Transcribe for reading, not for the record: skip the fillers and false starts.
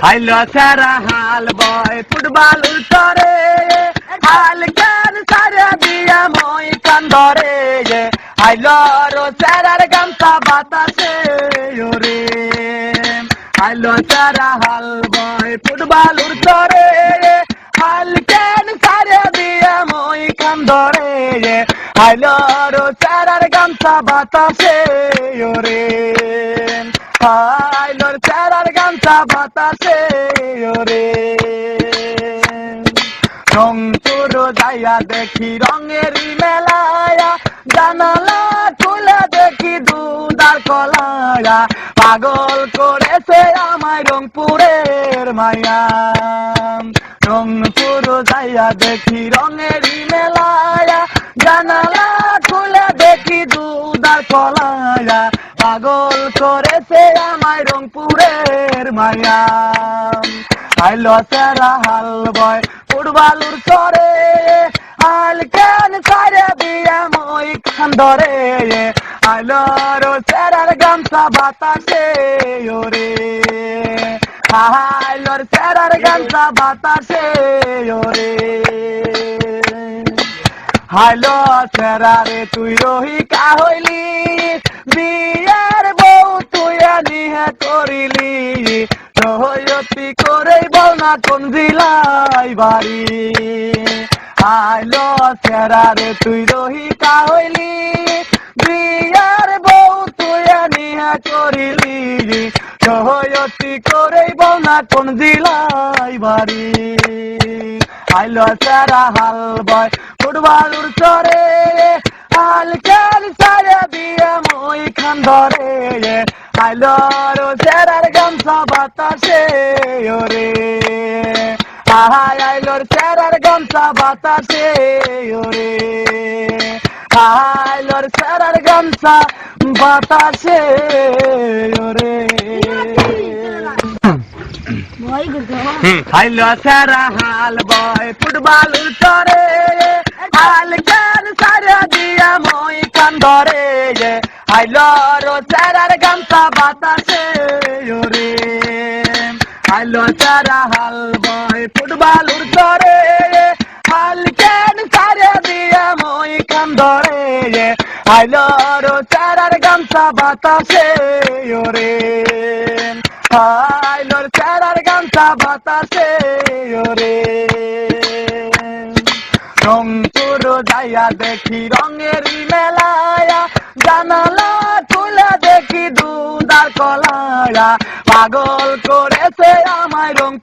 হাইলো সারা হাল বয় ফুটবল উল্টরে হাল কেন সারা দিয়া মই কান্দরে হাইলো রো সারার গামছা বাতাসে ওরে হাইলো সারা হাল বয় ফুটবল উল্টরে হাল কেন সারা দিয়া মই কান্দরে হাইলো রো সারার গামছা বাতাসে ওরে হাইলোর চারার গামছা বাতাসে ওরে রংপুর যাইয়া দেখি রঙেরই মেলায়া জানালা খুলে দেখি দুধার কলায়া পাগল করেছে আমায় রংপুরের মায়া রংপুর যাইয়া দেখি রঙেরই মেলায়া জানালা খুলে দেখি দুধার কলায়া পাগল করেছে আমায় রংপুরের মায়া আইলো সারা হাল বয় ফুটবলুর চরে হাল কেন সারে দিয়া মই কান্দরে আইলো রো সারার গামছা বাতাসে ওরে আইলোর সারার গামছা বাতাসে ওরে হাইলো সেরারে তুই রহিকা হইলি বিয়ার বউ তুই নিহে করিলি রহয়তি করেই বল না কোন জিলাই বাড়ি হাইলো সেরারে তুই রহিকা হইলি বিয়ার বউ তুই নিহে করিলি রহয়তি করেই বল না কোন জিলাই বাড়ি হাইলো সারা হাল বয় ফুটবলুর চরে হাল কেন সারা দিয়া মই কান্দরে হাইলো রো সারার গামছা বাতাসে ওরে হাইলোর সারার গামছা বাতাসে ওরে হাইলোর সারার গামছা বাতাসে ওরে হাইলো সারা হাল বয় ফুটবল চরে হাল কেন সারা দিয়া মই কান্দরে হাইলো রো সারার গামছা বাতাসে ওরে হাইলো সারা হাল বয় ফুটবল চরে হাল কেন সারা দিয়া মই কান্দরে হাইলো রো সারার গামছা বাতাসে ওরে হাইলোর চারার গামছা বাতাসে ওরে রংপুর যাইয়া দেখি রঙেরই মেলায়া জানালা খুলে দেখি দুধার কলায়া পাগল করেছে আমায় রংপুর